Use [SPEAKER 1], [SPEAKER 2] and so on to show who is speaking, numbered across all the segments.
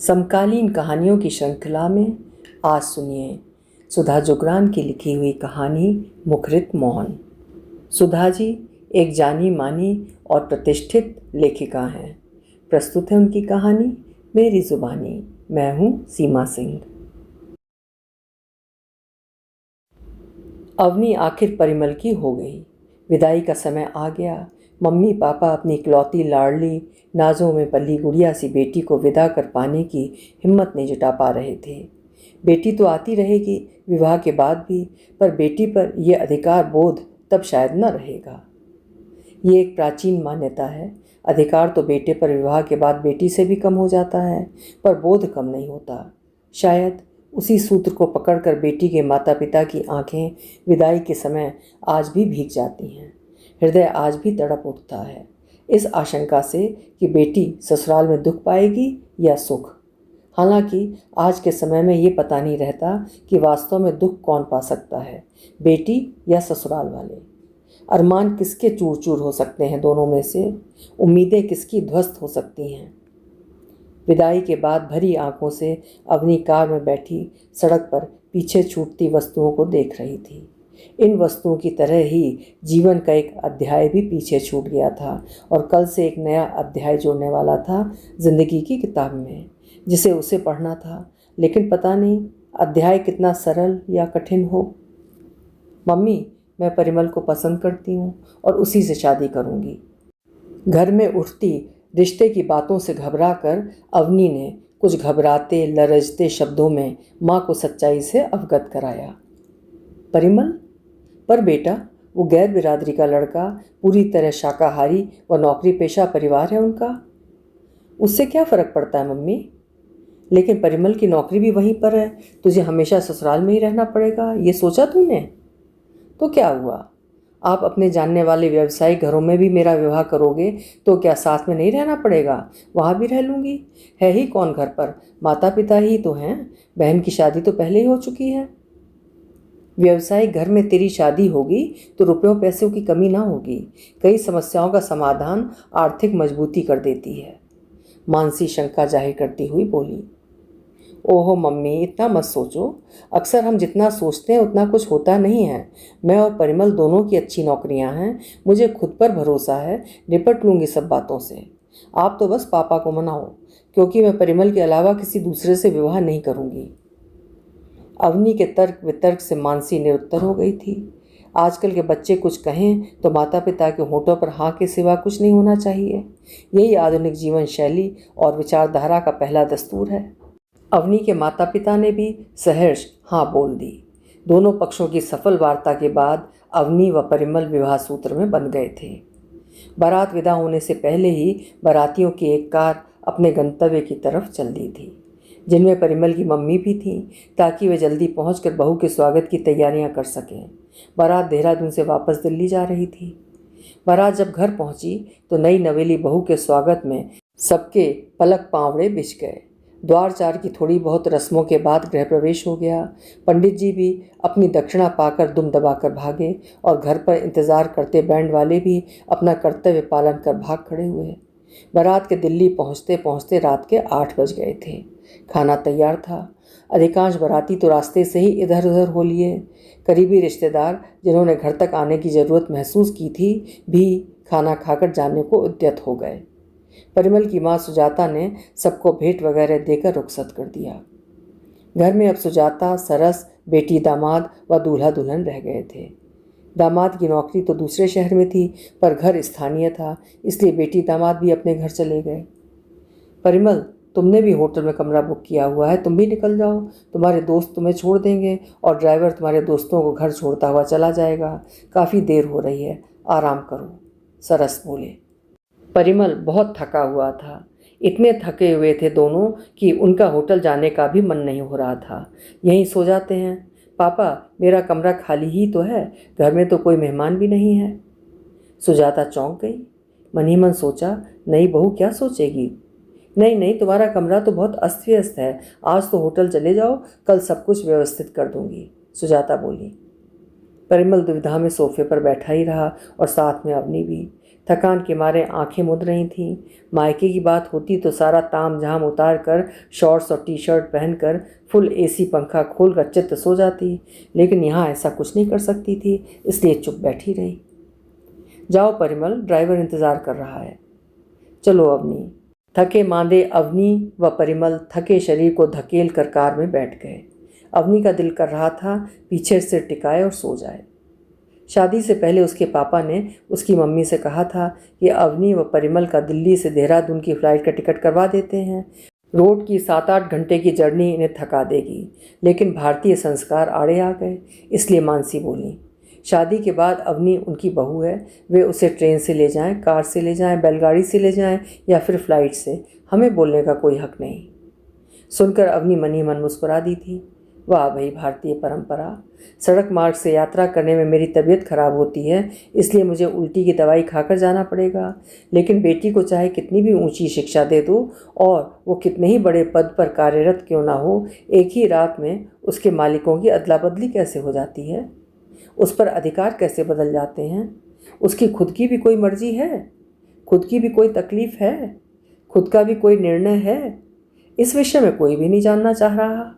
[SPEAKER 1] समकालीन कहानियों की श्रृंखला में आज सुनिए सुधा जुगरान की लिखी हुई कहानी मुखरित मौन। सुधा जी एक जानी मानी और प्रतिष्ठित लेखिका हैं। प्रस्तुत है उनकी कहानी मेरी जुबानी। मैं हूँ सीमा सिंह। अवनी आखिर परिमल की हो गई। विदाई का समय आ गया। मम्मी पापा अपनी इकलौती लाडली नाजों में पली गुड़िया सी बेटी को विदा कर पाने की हिम्मत नहीं जुटा पा रहे थे। बेटी तो आती रहेगी विवाह के बाद भी, पर बेटी पर यह अधिकार बोध तब शायद न रहेगा। ये एक प्राचीन मान्यता है। अधिकार तो बेटे पर विवाह के बाद बेटी से भी कम हो जाता है, पर बोध कम नहीं होता। शायद उसी सूत्र को पकड़कर बेटी के माता पिता की आंखें विदाई के समय आज भी भीग जाती हैं। हृदय आज भी तड़प उठता है इस आशंका से कि बेटी ससुराल में दुख पाएगी या सुख। हालांकि आज के समय में ये पता नहीं रहता कि वास्तव में दुख कौन पा सकता है, बेटी या ससुराल वाले। अरमान किसके चूर चूर हो सकते हैं दोनों में से, उम्मीदें किसकी ध्वस्त हो सकती हैं। विदाई के बाद भरी आंखों से अवनी कार में बैठी सड़क पर पीछे छूटती वस्तुओं को देख रही थी। इन वस्तुओं की तरह ही जीवन का एक अध्याय भी पीछे छूट गया था और कल से एक नया अध्याय जोड़ने वाला था जिंदगी की किताब में, जिसे उसे पढ़ना था। लेकिन पता नहीं अध्याय कितना सरल या कठिन हो। मम्मी, मैं परिमल को पसंद करती हूँ और उसी से शादी करूँगी। घर में उठती रिश्ते की बातों से घबराकर अवनी ने कुछ घबराते लरजते शब्दों में माँ को सच्चाई से अवगत कराया। परिमल? पर बेटा, वो गैर बिरादरी का लड़का, पूरी तरह शाकाहारी व नौकरी पेशा परिवार है उनका। उससे क्या फ़र्क पड़ता है मम्मी? लेकिन परिमल की नौकरी भी वहीं पर है, तुझे हमेशा ससुराल में ही रहना पड़ेगा, ये सोचा तूने? तो क्या हुआ, आप अपने जानने वाले व्यवसायिक घरों में भी मेरा विवाह करोगे तो क्या साथ में नहीं रहना पड़ेगा? वहाँ भी रह लूँगी। है ही कौन घर पर, माता पिता ही तो हैं। बहन की शादी तो पहले ही हो चुकी है। व्यवसायिक घर में तेरी शादी होगी तो रुपयों पैसों की कमी ना होगी। कई समस्याओं का समाधान आर्थिक मजबूती कर देती है, मानसी शंका जाहिर करती हुई बोली। ओहो मम्मी, इतना मत सोचो। अक्सर हम जितना सोचते हैं उतना कुछ होता नहीं है। मैं और परिमल दोनों की अच्छी नौकरियां हैं। मुझे खुद पर भरोसा है, निपट लूँगी सब बातों से। आप तो बस पापा को मनाओ, क्योंकि मैं परिमल के अलावा किसी दूसरे से विवाह नहीं करूँगी। अवनी के तर्क वितर्क से मानसी निरुत्तर हो गई थी। आजकल के बच्चे कुछ कहें तो माता पिता के होठों पर हाँ के सिवा कुछ नहीं होना चाहिए। यही आधुनिक जीवन शैली और विचारधारा का पहला दस्तूर है। अवनी के माता पिता ने भी सहर्ष हाँ बोल दी। दोनों पक्षों की सफल वार्ता के बाद अवनी व परिमल विवाह सूत्र में बंध गए थे। बारात विदा होने से पहले ही बारातियों की एक कार अपने गंतव्य की तरफ चल दी थी, जिनमें परिमल की मम्मी भी थीं, ताकि वे जल्दी पहुंचकर बहू के स्वागत की तैयारियां कर सकें। बारात देहरादून से वापस दिल्ली जा रही थी। बारात जब घर पहुंची तो नई नवेली बहू के स्वागत में सबके पलक पांवड़े बिछ गए। द्वार चार की थोड़ी बहुत रस्मों के बाद गृह प्रवेश हो गया। पंडित जी भी अपनी दक्षिणा पाकर दुम दबाकर भागे और घर पर इंतजार करते बैंड वाले भी अपना कर्तव्य पालन कर भाग खड़े हुए। बारात के दिल्ली पहुंचते पहुंचते रात के 8 बज गए थे। खाना तैयार था। अधिकांश बाराती तो रास्ते से ही इधर उधर हो लिए। करीबी रिश्तेदार जिन्होंने घर तक आने की ज़रूरत महसूस की थी भी खाना खाकर जाने को उद्यत हो गए। परिमल की माँ सुजाता ने सबको भेंट वगैरह देकर रुखसत कर दिया। घर में अब सुजाता, सरस, बेटी दामाद व दूल्हा दुल्हन रह गए थे। दामाद की नौकरी तो दूसरे शहर में थी, पर घर स्थानीय था, इसलिए बेटी दामाद भी अपने घर चले गए। परिमल, तुमने भी होटल में कमरा बुक किया हुआ है, तुम भी निकल जाओ। तुम्हारे दोस्त तुम्हें छोड़ देंगे और ड्राइवर तुम्हारे दोस्तों को घर छोड़ता हुआ चला जाएगा। काफ़ी देर हो रही है, आराम करो, सरस बोले। परिमल बहुत थका हुआ था। इतने थके हुए थे दोनों कि उनका होटल जाने का भी मन नहीं हो रहा था। यहीं सो जाते हैं। पापा, मेरा कमरा खाली ही तो है, घर में तो कोई मेहमान भी नहीं है। सुजाता चौंक गई। मन ही मन सोचा, नई बहू क्या सोचेगी। नहीं नहीं, तुम्हारा कमरा तो बहुत अस्त व्यस्त है। आज तो होटल चले जाओ, कल सब कुछ व्यवस्थित कर दूंगी, सुजाता बोली। परिमल दुविधा में सोफे पर बैठा ही रहा और साथ में अवनी भी। थकान के मारे आंखें मुद रही थीं। मायके की बात होती तो सारा ताम झाम उतार कर शॉर्ट्स और टी शर्ट पहनकर फुल एसी पंखा खोल कर चित्त सो जाती, लेकिन यहाँ ऐसा कुछ नहीं कर सकती थी, इसलिए चुप बैठी रही। जाओ परिमल, ड्राइवर इंतज़ार कर रहा है। चलो अवनी। थके मांदे अवनी व परिमल थके शरीर को धकेल कर कार में बैठ गए। अवनी का दिल कर रहा था पीछे सिर टिकाए और सो जाए। शादी से पहले उसके पापा ने उसकी मम्मी से कहा था कि अवनी व परिमल का दिल्ली से देहरादून की फ़्लाइट का टिकट करवा देते हैं। रोड की 7-8 घंटे की जर्नी इन्हें थका देगी, लेकिन भारतीय संस्कार आड़े आ गए, इसलिए मानसी बोली। शादी के बाद अवनी उनकी बहू है, वे उसे ट्रेन से ले जाएं, कार से ले जाएं, बैलगाड़ी से ले जाएं या फिर फ़्लाइट से, हमें बोलने का कोई हक नहीं। सुनकर अवनी मन ही मन मुस्कुरा दी थी। वाह भाई भारतीय परंपरा। सड़क मार्ग से यात्रा करने में मेरी तबीयत खराब होती है, इसलिए मुझे उल्टी की दवाई खाकर जाना पड़ेगा, लेकिन बेटी को चाहे कितनी भी ऊंची शिक्षा दे दो और वो कितने ही बड़े पद पर कार्यरत क्यों ना हो, एक ही रात में उसके मालिकों की अदला बदली कैसे हो जाती है, उस पर अधिकार कैसे बदल जाते हैं। उसकी खुद की भी कोई मर्जी है, खुद की भी कोई तकलीफ है, खुद का भी कोई निर्णय है। इस विषय में कोई भी नहीं जानना चाह रहा।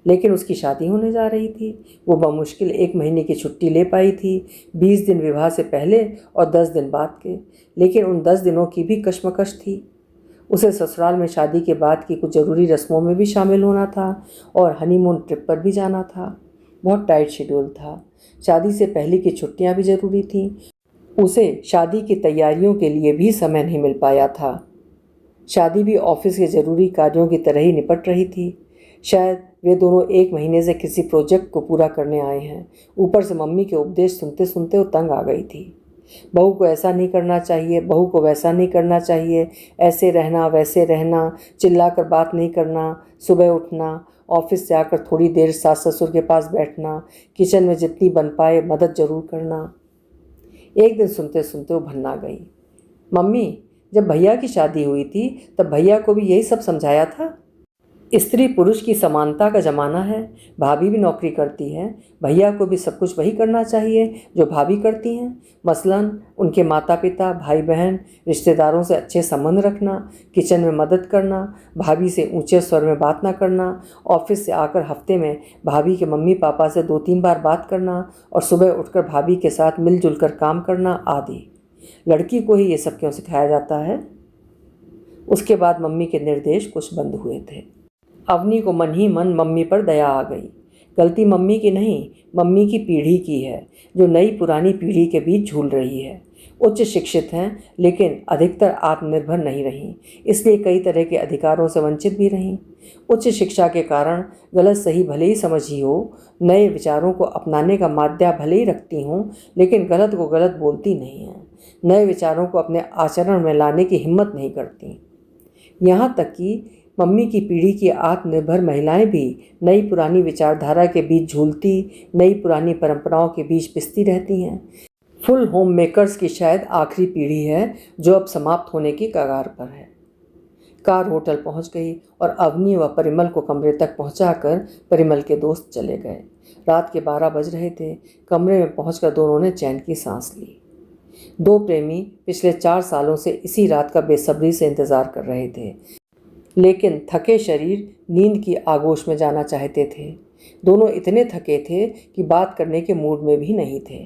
[SPEAKER 1] लेकिन उसकी शादी होने जा रही थी। वो बमुश्किल 1 महीने की छुट्टी ले पाई थी, 20 दिन विवाह से पहले और 10 दिन बाद के, लेकिन उन 10 दिनों की भी कश्मकश थी। उसे ससुराल में शादी के बाद की कुछ ज़रूरी रस्मों में भी शामिल होना था और हनीमून ट्रिप पर भी जाना था। बहुत टाइट शेड्यूल था। शादी से पहले की छुट्टियां भी ज़रूरी थीं। उसे शादी की तैयारियों के लिए भी समय नहीं मिल पाया था। शादी भी ऑफिस के ज़रूरी कार्यों की तरह ही निपट रही थी। शायद वे दोनों 1 महीने से किसी प्रोजेक्ट को पूरा करने आए हैं। ऊपर से मम्मी के उपदेश सुनते सुनते वो तंग आ गई थी। बहू को ऐसा नहीं करना चाहिए, बहू को वैसा नहीं करना चाहिए, ऐसे रहना वैसे रहना, चिल्लाकर बात नहीं करना, सुबह उठना, ऑफिस से आकर थोड़ी देर सास ससुर के पास बैठना, किचन में जितनी बन पाए मदद जरूर करना। एक दिन सुनते सुनते वो भन्ना गई। मम्मी, जब भैया की शादी हुई थी तब भैया को भी यही सब समझाया था। स्त्री पुरुष की समानता का ज़माना है, भाभी भी नौकरी करती है, भैया को भी सब कुछ वही करना चाहिए जो भाभी करती हैं। मसलन उनके माता पिता, भाई बहन, रिश्तेदारों से अच्छे संबंध रखना, किचन में मदद करना, भाभी से ऊंचे स्वर में बात ना करना, ऑफिस से आकर हफ्ते में भाभी के मम्मी पापा से 2-3 बार बात करना और सुबह उठकर भाभी के साथ मिलजुल कर काम करना आदि। लड़की को ही ये सब क्यों सिखाया जाता है। उसके बाद मम्मी के निर्देश कुछ बंद हुए थे। अवनी को मन ही मन मम्मी पर दया आ गई। गलती मम्मी की नहीं, मम्मी की पीढ़ी की है, जो नई पुरानी पीढ़ी के बीच झूल रही है। उच्च शिक्षित हैं, लेकिन अधिकतर आत्मनिर्भर नहीं रहीं, इसलिए कई तरह के अधिकारों से वंचित भी रहीं। उच्च शिक्षा के कारण गलत सही भले ही समझी हो, नए विचारों को अपनाने का माध्य भले ही रखती हों, लेकिन गलत को गलत बोलती नहीं हैं। नए विचारों को अपने आचरण में लाने की हिम्मत नहीं करती। यहाँ तक कि मम्मी की पीढ़ी की आत्मनिर्भर महिलाएं भी नई पुरानी विचारधारा के बीच झूलती, नई पुरानी परंपराओं के बीच पिसती रहती हैं। फुल होम मेकर्स की शायद आखिरी पीढ़ी है जो अब समाप्त होने की कगार पर है। कार होटल पहुंच गई और अवनी व परिमल को कमरे तक पहुंचाकर परिमल के दोस्त चले गए। रात के 12 बज रहे थे। कमरे में पहुंचकर दोनों ने चैन की सांस ली। दो प्रेमी पिछले 4 सालों से इसी रात का बेसब्री से इंतजार कर रहे थे, लेकिन थके शरीर नींद की आगोश में जाना चाहते थे। दोनों इतने थके थे कि बात करने के मूड में भी नहीं थे।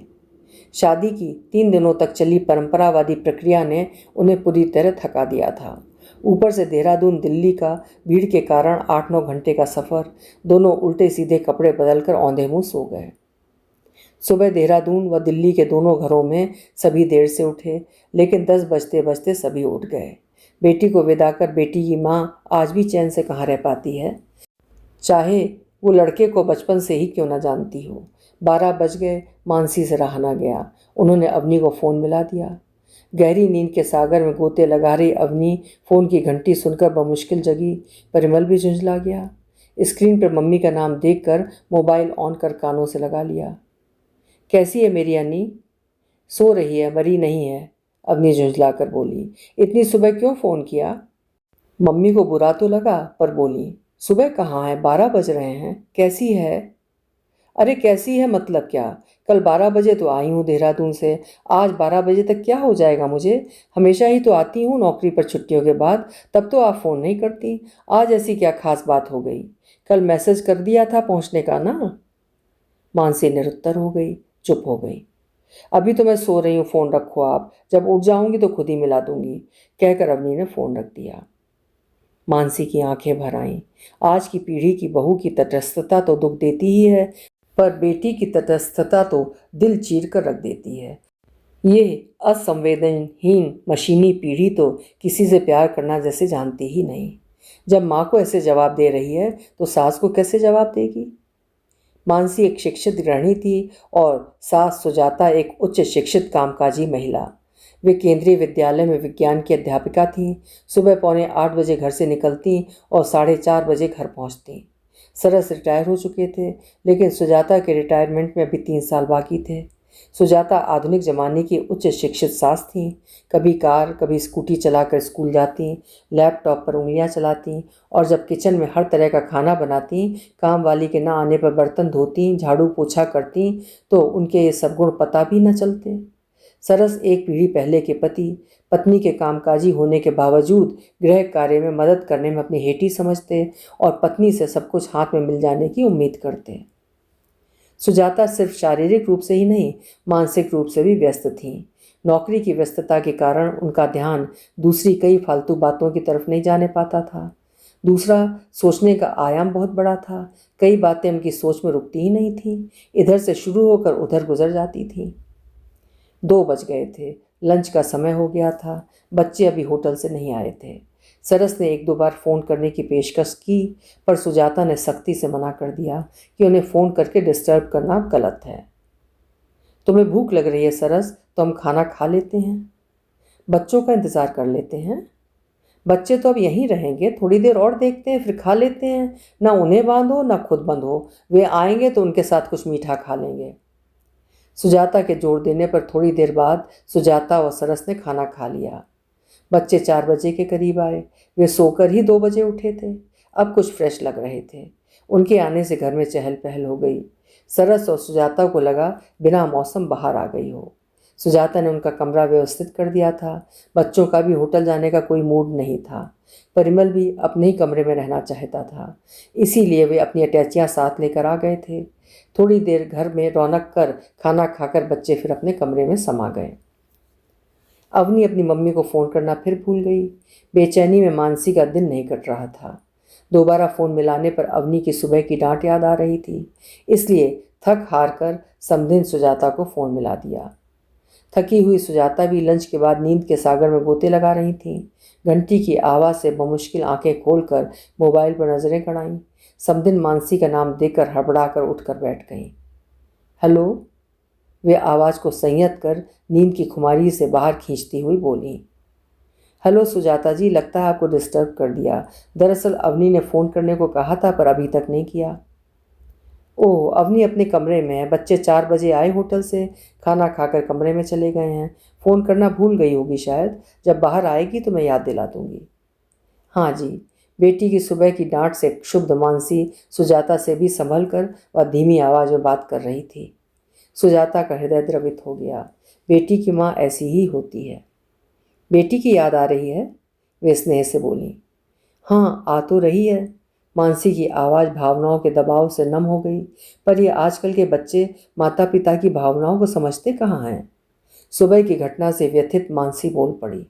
[SPEAKER 1] शादी की 3 दिनों तक चली परंपरावादी प्रक्रिया ने उन्हें पूरी तरह थका दिया था। ऊपर से देहरादून दिल्ली का भीड़ के कारण 8-9 घंटे का सफ़र। दोनों उल्टे सीधे कपड़े बदलकर औंधे मुँह सो गए। सुबह देहरादून व दिल्ली के दोनों घरों में सभी देर से उठे, लेकिन 10 बजते बजते सभी उठ गए। बेटी को विदा कर बेटी की माँ आज भी चैन से कहाँ रह पाती है, चाहे वो लड़के को बचपन से ही क्यों ना जानती हो। 12 बज गए, मानसी से रहा ना गया। उन्होंने अवनी को फ़ोन मिला दिया। गहरी नींद के सागर में गोते लगा रही अवनी फ़ोन की घंटी सुनकर बमुश्किल जगी। परिमल भी झुंझला गया। स्क्रीन पर मम्मी का नाम देखकर मोबाइल ऑन कर कानों से लगा लिया। कैसी है मेरी अन्नी? सो रही है, मरी नहीं है, अवनी झुंझला कर बोली। इतनी सुबह क्यों फ़ोन किया? मम्मी को बुरा तो लगा पर बोली, सुबह कहाँ है, 12 बज रहे हैं, कैसी है? अरे कैसी है, मतलब क्या? कल 12 बजे तो आई हूँ देहरादून से, आज 12 बजे तक क्या हो जाएगा मुझे? हमेशा ही तो आती हूँ नौकरी पर छुट्टियों के बाद, तब तो आप फ़ोन नहीं करती। आज ऐसी क्या खास बात हो गई? कल मैसेज कर दिया था पहुँचने का ना। मानसी निरुत्तर हो गई, चुप हो गई। अभी तो मैं सो रही हूँ, फ़ोन रखो आप, जब उठ जाऊंगी तो खुद ही मिला दूंगी, कहकर अवनी ने फ़ोन रख दिया। मानसी की आंखें भर आईं। आज की पीढ़ी की बहू की तटस्थता तो दुख देती ही है, पर बेटी की तटस्थता तो दिल चीर कर रख देती है। ये असंवेदनहीन मशीनी पीढ़ी तो किसी से प्यार करना जैसे जानती ही नहीं। जब माँ को ऐसे जवाब दे रही है तो सास को कैसे जवाब देगी? मानसी एक शिक्षित गृहिणी थी और सास सुजाता एक उच्च शिक्षित कामकाजी महिला। वे केंद्रीय विद्यालय में विज्ञान की अध्यापिका थीं। सुबह 7:45 बजे घर से निकलती और 4:30 बजे घर पहुंचती। सरस रिटायर हो चुके थे, लेकिन सुजाता के रिटायरमेंट में अभी 3 साल बाकी थे। सुजाता आधुनिक ज़माने की उच्च शिक्षित सास थीं। कभी कार कभी स्कूटी चलाकर स्कूल जाती, लैपटॉप पर उंगलियां चलाती और जब किचन में हर तरह का खाना बनाती, काम वाली के ना आने पर बर्तन धोती, झाड़ू पोछा करती, तो उनके ये सब गुण पता भी न चलते। सरस एक पीढ़ी पहले के पति पत्नी के कामकाजी होने के बावजूद गृह कार्य में मदद करने में अपनी हेठी समझते और पत्नी से सब कुछ हाथ में मिल जाने की उम्मीद करते। सुजाता सिर्फ शारीरिक रूप से ही नहीं, मानसिक रूप से भी व्यस्त थीं। नौकरी की व्यस्तता के कारण उनका ध्यान दूसरी कई फालतू बातों की तरफ नहीं जाने पाता था। दूसरा, सोचने का आयाम बहुत बड़ा था। कई बातें उनकी सोच में रुकती ही नहीं थीं, इधर से शुरू होकर उधर गुजर जाती थीं। 2 बज गए थे, लंच का समय हो गया था। बच्चे अभी होटल से नहीं आए थे। सरस ने 1-2 बार फ़ोन करने की पेशकश की, पर सुजाता ने सख्ती से मना कर दिया कि उन्हें फ़ोन करके डिस्टर्ब करना गलत है। तुम्हें भूख लग रही है सरस, तो हम खाना खा लेते हैं, बच्चों का इंतज़ार कर लेते हैं। बच्चे तो अब यहीं रहेंगे, थोड़ी देर और देखते हैं, फिर खा लेते हैं। ना उन्हें बांधो ना खुद बंधो, वे आएंगे तो उनके साथ कुछ मीठा खा लेंगे। सुजाता के जोर देने पर थोड़ी देर बाद सुजाता और सरस ने खाना खा लिया। बच्चे 4 बजे के करीब आए। वे सोकर ही 2 बजे उठे थे, अब कुछ फ्रेश लग रहे थे। उनके आने से घर में चहल पहल हो गई। सरस और सुजाता को लगा बिना मौसम बाहर आ गई हो। सुजाता ने उनका कमरा व्यवस्थित कर दिया था। बच्चों का भी होटल जाने का कोई मूड नहीं था। परिमल भी अपने ही कमरे में रहना चाहता था, इसीलिए वे अपनी अटैचियाँ साथ लेकर आ गए थे। थोड़ी देर घर में रौनक कर खाना खाकर बच्चे फिर अपने कमरे में समा गए। अवनी अपनी मम्मी को फ़ोन करना फिर भूल गई। बेचैनी में मानसी का दिन नहीं कट रहा था। दोबारा फ़ोन मिलाने पर अवनी की सुबह की डांट याद आ रही थी, इसलिए थक हार कर समधिन सुजाता को फ़ोन मिला दिया। थकी हुई सुजाता भी लंच के बाद नींद के सागर में गोते लगा रही थीं। घंटी की आवाज़ से बमुश्किल आंखें खोलकर मोबाइल पर नजरें गड़ाईं। समधिन मानसी का नाम देखकर हड़बड़ाकर उठकर बैठ गईं। हेलो, वे आवाज़ को संयत कर नींद की खुमारी से बाहर खींचती हुई बोली। हेलो सुजाता जी, लगता है आपको डिस्टर्ब कर दिया। दरअसल अवनी ने फ़ोन करने को कहा था पर अभी तक नहीं किया। ओह, अवनी अपने कमरे में है। बच्चे 4 बजे आए होटल से, खाना खाकर कमरे में चले गए हैं। फ़ोन करना भूल गई होगी शायद। जब बाहर आएगी तो मैं याद दिला दूंगी। हाँ जी। बेटी की सुबह की डांट से क्षुब्ध मानसी सुजाता से भी संभल कर वह धीमी आवाज़ में बात कर रही थी। सुजाता का हृदय द्रवित हो गया। बेटी की माँ ऐसी ही होती है। बेटी की याद आ रही है? वे स्नेह से बोली। हाँ, आ तो रही है। मानसी की आवाज़ भावनाओं के दबाव से नम हो गई। पर ये आजकल के बच्चे माता पिता की भावनाओं को समझते कहाँ हैं? सुबह की घटना से व्यथित मानसी बोल पड़ी।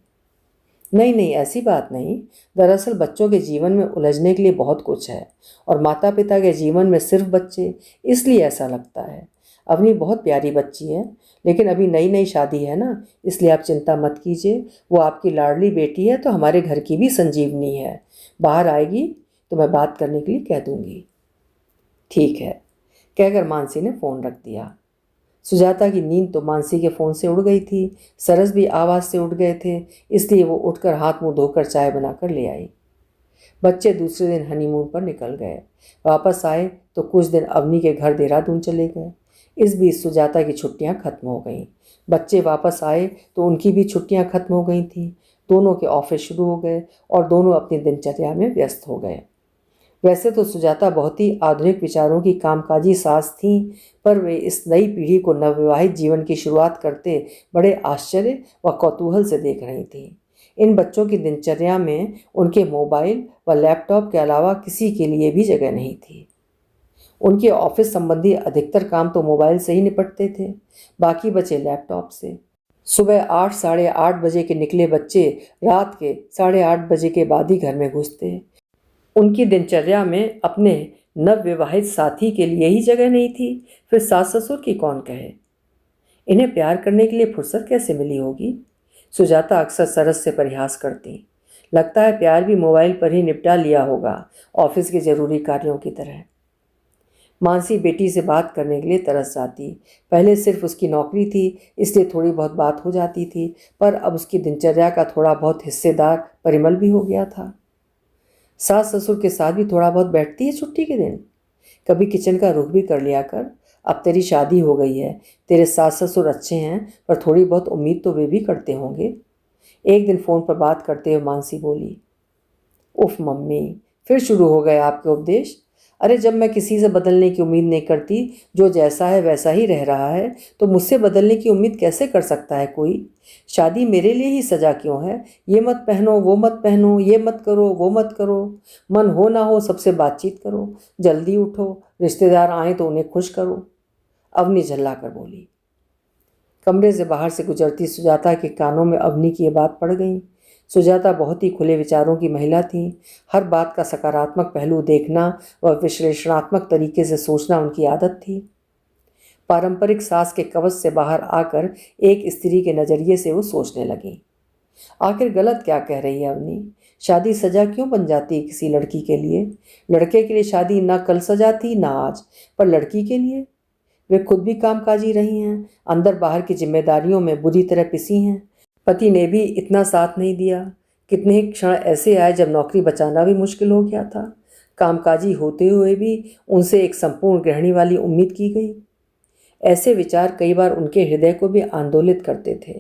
[SPEAKER 1] नहीं नहीं, ऐसी बात नहीं। दरअसल बच्चों के जीवन में उलझने के लिए बहुत कुछ है, और माता पिता के जीवन में सिर्फ बच्चे, इसलिए ऐसा लगता है। अवनी बहुत प्यारी बच्ची है, लेकिन अभी नई नई शादी है ना, इसलिए आप चिंता मत कीजिए। वो आपकी लाडली बेटी है तो हमारे घर की भी संजीवनी है। बाहर आएगी तो मैं बात करने के लिए कह दूंगी। ठीक है, कहकर मानसी ने फ़ोन रख दिया। सुजाता की नींद तो मानसी के फ़ोन से उड़ गई थी। सरस भी आवाज़ से उठ गए थे, इसलिए वो उठकर हाथ मुंह धोकर चाय बनाकर ले आई। बच्चे दूसरे दिन हनीमून पर निकल गए। वापस आए तो कुछ दिन अवनी के घर देहरादून चले गए। इस बीच सुजाता की छुट्टियां खत्म हो गईं। बच्चे वापस आए तो उनकी भी छुट्टियां खत्म हो गई थीं। दोनों के ऑफिस शुरू हो गए और दोनों अपनी दिनचर्या में व्यस्त हो गए। वैसे तो सुजाता बहुत ही आधुनिक विचारों की कामकाजी सास थीं, पर वे इस नई पीढ़ी को नवविवाहित जीवन की शुरुआत करते बड़े आश्चर्य व कौतूहल से देख रही थीं। इन बच्चों की दिनचर्या में उनके मोबाइल व लैपटॉप के अलावा किसी के लिए भी जगह नहीं थी। उनके ऑफिस संबंधी अधिकतर काम तो मोबाइल से ही निपटते थे, बाकी बचे लैपटॉप से। सुबह 8 साढ़े 8 बजे के निकले बच्चे रात के 8:30 बजे के बाद ही घर में घुसते। उनकी दिनचर्या में अपने नवविवाहित साथी के लिए ही जगह नहीं थी, फिर सास ससुर की कौन कहे। इन्हें प्यार करने के लिए फुर्सत कैसे मिली होगी। सुजाता अक्सर सरस से परिहास करती, लगता है प्यार भी मोबाइल पर ही निपटा लिया होगा, ऑफिस के जरूरी कार्यों की तरह। मानसी बेटी से बात करने के लिए तरस जाती। पहले सिर्फ उसकी नौकरी थी, इसलिए थोड़ी बहुत बात हो जाती थी, पर अब उसकी दिनचर्या का थोड़ा बहुत हिस्सेदार परिमल भी हो गया था। सास ससुर के साथ भी थोड़ा बहुत बैठती है छुट्टी के दिन। कभी किचन का रुख भी कर लिया कर। अब तेरी शादी हो गई है, तेरे सास ससुर अच्छे हैं, पर थोड़ी बहुत उम्मीद तो वे भी करते होंगे। एक दिन फ़ोन पर बात करते हुए मानसी बोली, उफ मम्मी, फिर शुरू हो गए आपके उपदेश। अरे जब मैं किसी से बदलने की उम्मीद नहीं करती, जो जैसा है वैसा ही रह रहा है, तो मुझसे बदलने की उम्मीद कैसे कर सकता है कोई। शादी मेरे लिए ही सजा क्यों है। ये मत पहनो, वो मत पहनो, ये मत करो, वो मत करो। मन हो ना हो सबसे बातचीत करो, जल्दी उठो, रिश्तेदार आए तो उन्हें खुश करो। अवनी झल्ला कर बोली। कमरे से बाहर से गुजरती सुजाता के कानों में अवनी की ये बात पड़ गई। सुजाता बहुत ही खुले विचारों की महिला थी। हर बात का सकारात्मक पहलू देखना व विश्लेषणात्मक तरीके से सोचना उनकी आदत थी। पारंपरिक सास के कवच से बाहर आकर एक स्त्री के नज़रिए से वो सोचने लगी, आखिर गलत क्या कह रही है अवनी। शादी सजा क्यों बन जाती है किसी लड़की के लिए। लड़के के लिए शादी ना कल सजा थी ना आज, पर लड़की के लिए वे खुद भी कामकाजी रही हैं, अंदर बाहर की जिम्मेदारियों में बुरी तरह पिसी हैं। पति ने भी इतना साथ नहीं दिया। कितने ही क्षण ऐसे आए जब नौकरी बचाना भी मुश्किल हो गया था। कामकाजी होते हुए भी उनसे एक संपूर्ण गृहिणी वाली उम्मीद की गई। ऐसे विचार कई बार उनके हृदय को भी आंदोलित करते थे,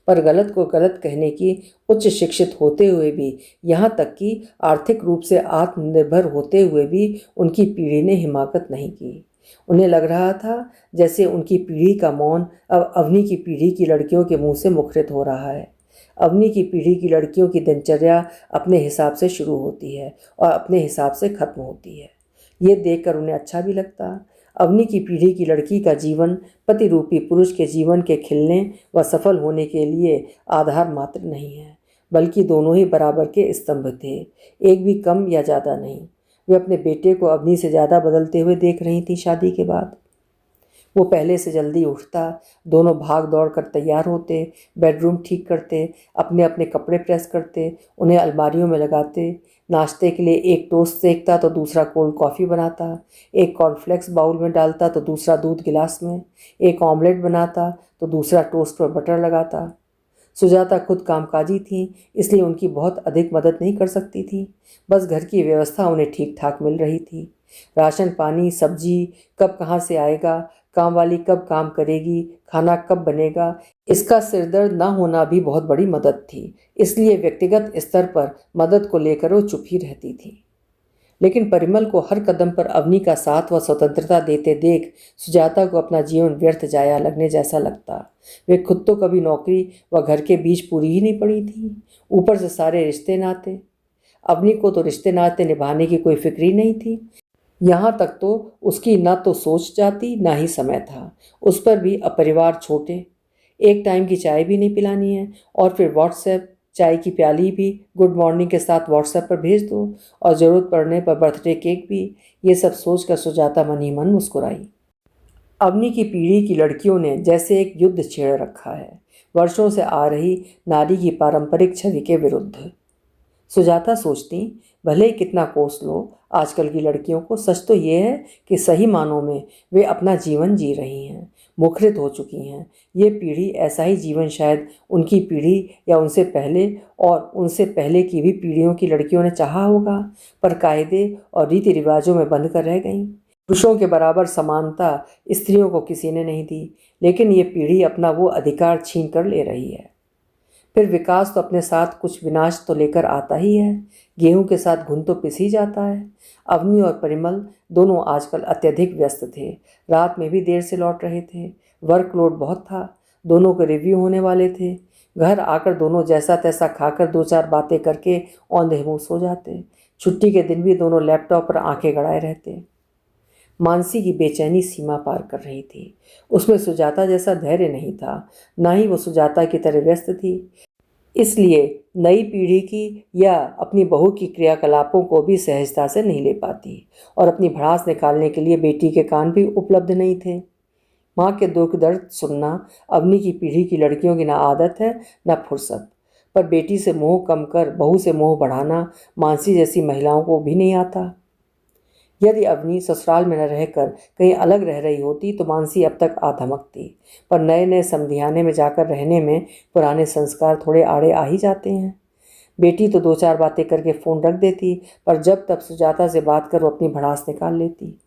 [SPEAKER 1] पर गलत को गलत कहने की उच्च शिक्षित होते हुए भी, यहाँ तक कि आर्थिक रूप से आत्मनिर्भर होते हुए भी उनकी पीढ़ी ने हिमाकत नहीं की। उन्हें लग रहा था जैसे उनकी पीढ़ी का मौन अब अवनी की पीढ़ी की लड़कियों के मुंह से मुखरित हो रहा है। अवनी की पीढ़ी की लड़कियों की दिनचर्या अपने हिसाब से शुरू होती है और अपने हिसाब से खत्म होती है। ये देखकर उन्हें अच्छा भी लगता। अवनी की पीढ़ी की लड़की का जीवन पति रूपी पुरुष के जीवन के खिलने व सफल होने के लिए आधार मात्र नहीं है, बल्कि दोनों ही बराबर के स्तंभ थे, एक भी कम या ज़्यादा नहीं। वे अपने बेटे को अवनी से ज़्यादा बदलते हुए देख रही थी। शादी के बाद वो पहले से जल्दी उठता, दोनों भाग दौड़ कर तैयार होते, बेडरूम ठीक करते, अपने अपने कपड़े प्रेस करते, उन्हें अलमारियों में लगाते। नाश्ते के लिए एक टोस्ट सेकता तो दूसरा कोल्ड कॉफ़ी बनाता, एक कॉर्नफ्लेक्स बाउल में डालता तो दूसरा दूध गिलास में, एक ऑमलेट बनाता तो दूसरा टोस्ट पर बटर लगाता। सुजाता खुद कामकाजी थीं, इसलिए उनकी बहुत अधिक मदद नहीं कर सकती थी। बस घर की व्यवस्था उन्हें ठीक ठाक मिल रही थी। राशन पानी सब्जी कब कहाँ से आएगा, काम वाली कब काम करेगी, खाना कब बनेगा, इसका सिरदर्द ना होना भी बहुत बड़ी मदद थी। इसलिए व्यक्तिगत स्तर पर मदद को लेकर वो चुप ही रहती थी। लेकिन परिमल को हर कदम पर अवनी का साथ व स्वतंत्रता देते देख सुजाता को अपना जीवन व्यर्थ जाया लगने जैसा लगता। वे खुद तो कभी नौकरी व घर के बीच पूरी ही नहीं पड़ी थी, ऊपर से सारे रिश्ते नाते। अवनी को तो रिश्ते नाते निभाने की कोई फिक्र ही नहीं थी। यहाँ तक तो उसकी न तो सोच जाती ना ही समय था। उस पर भी अपरिवार छोटे, एक टाइम की चाय भी नहीं पिलानी है, और फिर व्हाट्सएप, चाय की प्याली भी गुड मॉर्निंग के साथ व्हाट्सएप पर भेज दो, और ज़रूरत पड़ने पर बर्थडे केक भी। ये सब सोचकर सुजाता मन ही मन मुस्कुराई। अवनी की पीढ़ी की लड़कियों ने जैसे एक युद्ध छेड़ रखा है, वर्षों से आ रही नारी की पारंपरिक छवि के विरुद्ध। सुजाता सोचती, भले ही कितना कोस लो, आजकल की लड़कियों को सच तो ये है कि सही मानों में वे अपना जीवन जी रही हैं, मुखरित हो चुकी हैं। ये पीढ़ी ऐसा ही जीवन शायद उनकी पीढ़ी या उनसे पहले और उनसे पहले की भी पीढ़ियों की लड़कियों ने चाहा होगा, पर कायदे और रीति रिवाजों में बंध कर रह गईं। पुरुषों के बराबर समानता स्त्रियों को किसी ने नहीं दी, लेकिन ये पीढ़ी अपना वो अधिकार छीन कर ले रही है। फिर विकास तो अपने साथ कुछ विनाश तो लेकर आता ही है। गेहूं के साथ घुन तो पिस ही जाता है। अवनी और परिमल दोनों आजकल अत्यधिक व्यस्त थे। रात में भी देर से लौट रहे थे। वर्कलोड बहुत था। दोनों के रिव्यू होने वाले थे। घर आकर दोनों जैसा तैसा खाकर दो चार बातें करके औंधे मुंह सो जाते। छुट्टी के दिन भी दोनों लैपटॉप पर आंखें गड़ाए रहते। मानसी की बेचैनी सीमा पार कर रही थी। उसमें सुजाता जैसा धैर्य नहीं था, ना ही वो सुजाता की तरह व्यस्त थी। इसलिए नई पीढ़ी की या अपनी बहू की क्रियाकलापों को भी सहजता से नहीं ले पाती और अपनी भड़ास निकालने के लिए बेटी के कान भी उपलब्ध नहीं थे। माँ के दुख दर्द सुनना अवनी की पीढ़ी की लड़कियों की ना आदत है न फुर्सत। पर बेटी से मोह कम कर बहू से मोह बढ़ाना मानसी जैसी महिलाओं को भी नहीं आता। यदि अवनी ससुराल में न रहकर कहीं अलग रह रही होती तो मानसी अब तक आधमकती। पर नए नए समधियाने में जाकर रहने में पुराने संस्कार थोड़े आड़े आ ही जाते हैं। बेटी तो दो चार बातें करके फ़ोन रख देती, पर जब तब सुजाता से बात कर वो अपनी भड़ास निकाल लेती।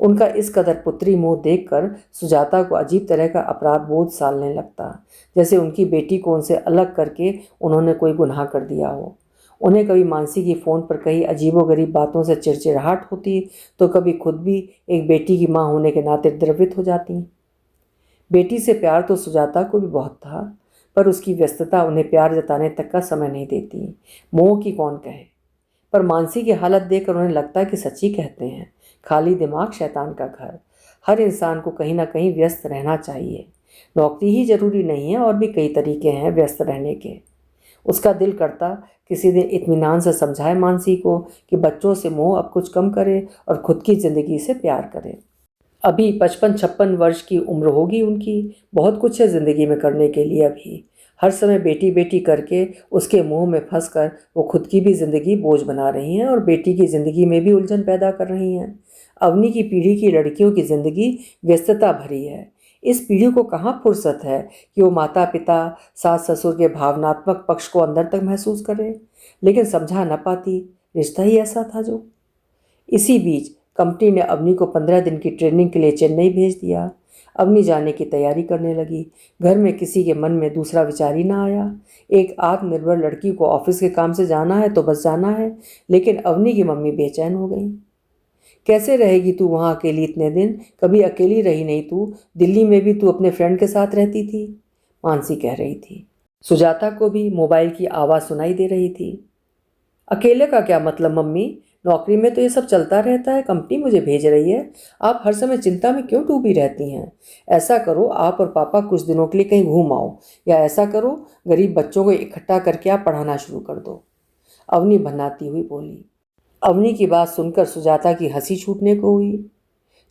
[SPEAKER 1] उनका इस कदर पुत्री मोह देखकर सुजाता को अजीब तरह का अपराध बोध सालने लगता, जैसे उनकी बेटी को उनसे अलग करके उन्होंने कोई गुनाह कर दिया हो। उन्हें कभी मानसी की फ़ोन पर कई अजीबोगरीब बातों से चिड़चिड़ाहट होती तो कभी खुद भी एक बेटी की माँ होने के नाते द्रवित हो जाती। बेटी से प्यार तो सुजाता को भी बहुत था, पर उसकी व्यस्तता उन्हें प्यार जताने तक का समय नहीं देती। मोह की कौन कहे, पर मानसी की हालत देखकर उन्हें लगता कि सच्ची कहते हैं, खाली दिमाग शैतान का घर। हर इंसान को कहीं ना कहीं व्यस्त रहना चाहिए। नौकरी ही जरूरी नहीं है, और भी कई तरीके हैं व्यस्त रहने के। उसका दिल करता किसी दिन इत्मीनान से समझाए मानसी को कि बच्चों से मोह अब कुछ कम करे और खुद की ज़िंदगी से प्यार करे। अभी 55-56 वर्ष की उम्र होगी उनकी। बहुत कुछ है ज़िंदगी में करने के लिए। अभी हर समय बेटी बेटी करके उसके मोह में फंस कर वो खुद की भी ज़िंदगी बोझ बना रही हैं और बेटी की ज़िंदगी में भी उलझन पैदा कर रही हैं। अवनी की पीढ़ी की लड़कियों की ज़िंदगी व्यस्तता भरी है। इस पीढ़ी को कहाँ फुर्सत है कि वो माता पिता सास ससुर के भावनात्मक पक्ष को अंदर तक महसूस करे, लेकिन समझा न पाती। रिश्ता ही ऐसा था जो। इसी बीच कंपनी ने अवनी को 15 दिन की ट्रेनिंग के लिए चेन्नई भेज दिया। अवनी जाने की तैयारी करने लगी। घर में किसी के मन में दूसरा विचार ही ना आया। एक आत्मनिर्भर लड़की को ऑफिस के काम से जाना है तो बस जाना है, लेकिन अवनी की मम्मी बेचैन हो गई। कैसे रहेगी तू वहाँ अकेली इतने दिन? कभी अकेली रही नहीं तू। दिल्ली में भी तू अपने फ्रेंड के साथ रहती थी, मानसी कह रही थी। सुजाता को भी मोबाइल की आवाज़ सुनाई दे रही थी। अकेले का क्या मतलब मम्मी? नौकरी में तो ये सब चलता रहता है। कंपनी मुझे भेज रही है। आप हर समय चिंता में क्यों डूबी रहती हैं? ऐसा करो, आप और पापा कुछ दिनों के लिए कहीं घूम आओ, या ऐसा करो गरीब बच्चों को इकट्ठा करके आप पढ़ाना शुरू कर दो, अवनी बनाती हुई बोली। अवनी की बात सुनकर सुजाता की हंसी छूटने को हुई।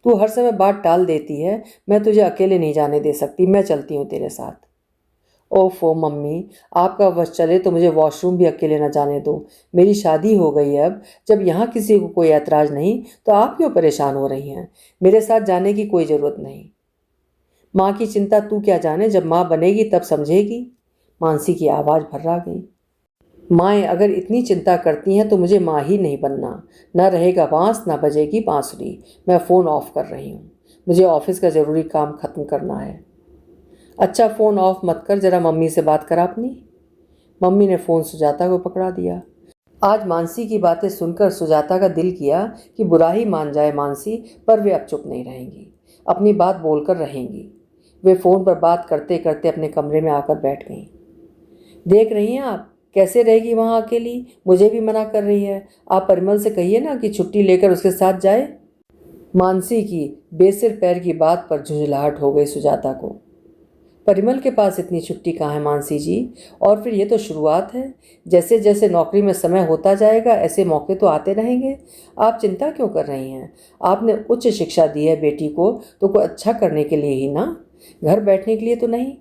[SPEAKER 1] तू हर समय बात टाल देती है। मैं तुझे अकेले नहीं जाने दे सकती। मैं चलती हूँ तेरे साथ। ओफो मम्मी, आपका बस चले तो मुझे वॉशरूम भी अकेले न जाने दो। मेरी शादी हो गई है अब। जब यहाँ किसी को कोई ऐतराज़ नहीं तो आप क्यों परेशान हो रही हैं? मेरे साथ जाने की कोई ज़रूरत नहीं। माँ की चिंता तू क्या जाने, जब माँ बनेगी तब समझेगी। मानसी की आवाज़ भर्रा गई। माएँ अगर इतनी चिंता करती हैं तो मुझे माँ ही नहीं बनना। न रहेगा बांस न बजेगी बांसुरी। मैं फ़ोन ऑफ कर रही हूँ। मुझे ऑफिस का ज़रूरी काम ख़त्म करना है। अच्छा, फ़ोन ऑफ मत कर, ज़रा मम्मी से बात कर अपनी। मम्मी ने फ़ोन सुजाता को पकड़ा दिया। आज मानसी की बातें सुनकर सुजाता का दिल किया कि बुरा ही मान जाए मानसी, पर वे अब चुप नहीं रहेंगी। अपनी बात बोलकर रहेंगी। वे फ़ोन पर बात करते करते अपने कमरे में आकर बैठ गईं। देख रही हैं आप, कैसे रहेगी वहाँ अकेली? मुझे भी मना कर रही है। आप परिमल से कहिए ना कि छुट्टी लेकर उसके साथ जाए। मानसी की बेसिर पैर की बात पर झुंझलाहट हो गई सुजाता को। परिमल के पास इतनी छुट्टी कहाँ है मानसी जी? और फिर ये तो शुरुआत है। जैसे जैसे नौकरी में समय होता जाएगा ऐसे मौके तो आते रहेंगे। आप चिंता क्यों कर रही हैं? आपने उच्च शिक्षा दी है बेटी को तो कोई अच्छा करने के लिए ही ना, घर बैठने के लिए तो नहीं।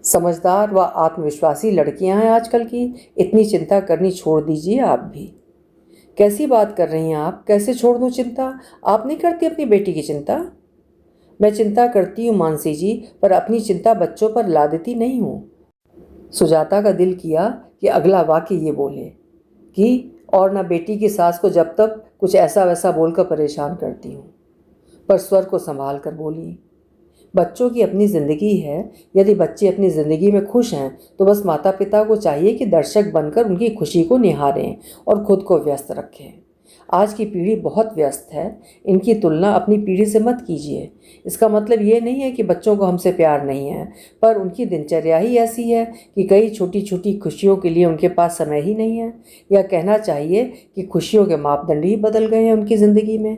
[SPEAKER 1] समझदार व आत्मविश्वासी लड़कियां हैं आजकल की। इतनी चिंता करनी छोड़ दीजिए आप भी। कैसी बात कर रही हैं आप? कैसे छोड़ दूं चिंता? आप नहीं करती अपनी बेटी की चिंता? मैं चिंता करती हूँ मानसी जी, पर अपनी चिंता बच्चों पर लादती नहीं हूँ। सुजाता का दिल किया कि अगला वाक्य ये बोले कि और न बेटी की सास को जब तक कुछ ऐसा वैसा बोलकर परेशान करती हूँ, पर स्वर को संभाल कर बोली, बच्चों की अपनी ज़िंदगी है। यदि बच्चे अपनी ज़िंदगी में खुश हैं तो बस माता पिता को चाहिए कि दर्शक बनकर उनकी खुशी को निहारें और खुद को व्यस्त रखें। आज की पीढ़ी बहुत व्यस्त है, इनकी तुलना अपनी पीढ़ी से मत कीजिए। इसका मतलब ये नहीं है कि बच्चों को हमसे प्यार नहीं है, पर उनकी दिनचर्या ही ऐसी है कि कई छोटी छोटी खुशियों के लिए उनके पास समय ही नहीं है, या कहना चाहिए कि खुशियों के मापदंड ही बदल गए हैं उनकी ज़िंदगी में।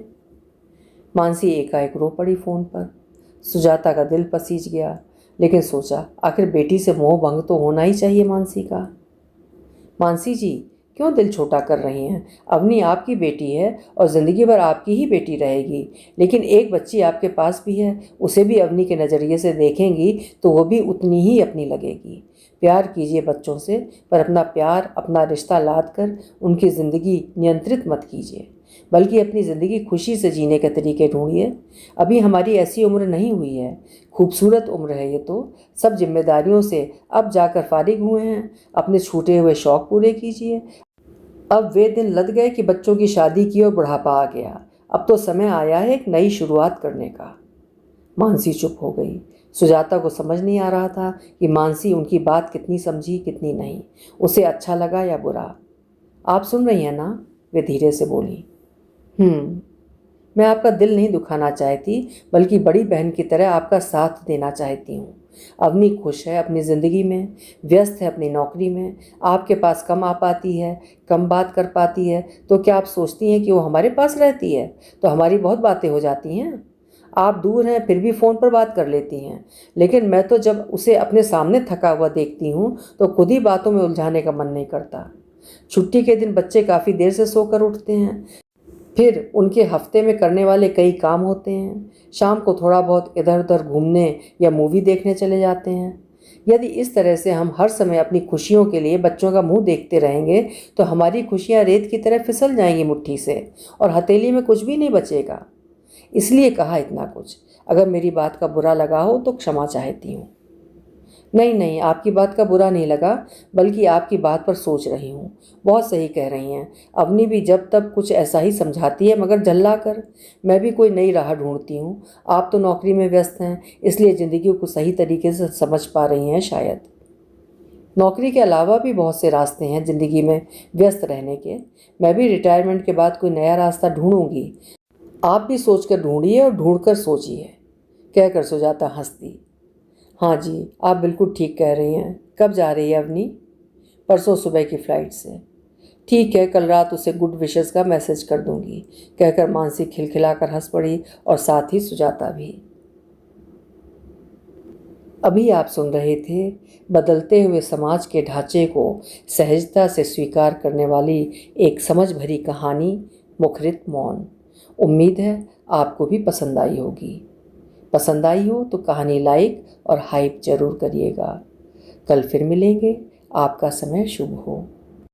[SPEAKER 1] मानसी एकाएक रो पड़ी फ़ोन पर। सुजाता का दिल पसीज गया, लेकिन सोचा आखिर बेटी से मोह भंग तो होना ही चाहिए मानसी का। मानसी जी, क्यों दिल छोटा कर रही हैं? अवनी आपकी बेटी है और ज़िंदगी भर आपकी ही बेटी रहेगी। लेकिन एक बच्ची आपके पास भी है, उसे भी अवनी के नज़रिए से देखेंगी तो वो भी उतनी ही अपनी लगेगी। प्यार कीजिए बच्चों से, पर अपना प्यार, अपना रिश्ता लाद कर उनकी ज़िंदगी नियंत्रित मत कीजिए, बल्कि अपनी ज़िंदगी खुशी से जीने के तरीके ढूंढिए। अभी हमारी ऐसी उम्र नहीं हुई है, खूबसूरत उम्र है ये तो। सब जिम्मेदारियों से अब जाकर फारिग हुए हैं, अपने छूटे हुए शौक़ पूरे कीजिए। अब वे दिन लद गए कि बच्चों की शादी की और बुढ़ापा आ गया। अब तो समय आया है एक नई शुरुआत करने का। मानसी चुप हो गई। सुजाता को समझ नहीं आ रहा था कि मानसी उनकी बात कितनी समझी कितनी नहीं, उसे अच्छा लगा या बुरा। आप सुन रही हैं ना? वे धीरे से बोली। मैं आपका दिल नहीं दुखाना चाहती, बल्कि बड़ी बहन की तरह आपका साथ देना चाहती हूँ। अवनी खुश है अपनी ज़िंदगी में, व्यस्त है अपनी नौकरी में, आपके पास कम आ पाती है, कम बात कर पाती है। तो क्या आप सोचती हैं कि वो हमारे पास रहती है तो हमारी बहुत बातें हो जाती हैं? आप दूर हैं फिर भी फ़ोन पर बात कर लेती हैं, लेकिन मैं तो जब उसे अपने सामने थका हुआ देखती हूँ तो खुद ही बातों में उलझाने का मन नहीं करता। छुट्टी के दिन बच्चे काफ़ी देर से सोकर उठते हैं, फिर उनके हफ्ते में करने वाले कई काम होते हैं। शाम को थोड़ा बहुत इधर उधर घूमने या मूवी देखने चले जाते हैं। यदि इस तरह से हम हर समय अपनी खुशियों के लिए बच्चों का मुंह देखते रहेंगे तो हमारी खुशियां रेत की तरह फिसल जाएंगी मुट्ठी से, और हथेली में कुछ भी नहीं बचेगा। इसलिए कहा इतना कुछ। अगर मेरी बात का बुरा लगा हो तो क्षमा चाहती हूँ। नहीं नहीं, आपकी बात का बुरा नहीं लगा, बल्कि आपकी बात पर सोच रही हूँ। बहुत सही कह रही हैं। अवनी भी जब तक कुछ ऐसा ही समझाती है, मगर जल्ला कर। मैं भी कोई नई राह ढूंढती हूँ। आप तो नौकरी में व्यस्त हैं, इसलिए ज़िंदगी को सही तरीके से समझ पा रही हैं शायद। नौकरी के अलावा भी बहुत से रास्ते हैं ज़िंदगी में व्यस्त रहने के। मैं भी रिटायरमेंट के बाद कोई नया रास्ता ढूंढूंगी। आप भी सोच कर ढूंढिए और ढूंढ कर सोचिए, कहकर सुजाता हंस दी। हाँ जी, आप बिल्कुल ठीक कह रही हैं। कब जा रही है अवनी? परसों सुबह की फ़्लाइट से। ठीक है, कल रात उसे गुड विशेस का मैसेज कर दूंगी, कहकर मानसी खिलखिलाकर हंस पड़ी, और साथ ही सुजाता भी। अभी आप सुन रहे थे बदलते हुए समाज के ढांचे को सहजता से स्वीकार करने वाली एक समझ भरी कहानी, मुखरित मौन। उम्मीद है आपको भी पसंद आई होगी। पसंद आई हो तो कहानी लाइक और हाइप ज़रूर करिएगा। कल फिर मिलेंगे। आपका समय शुभ हो।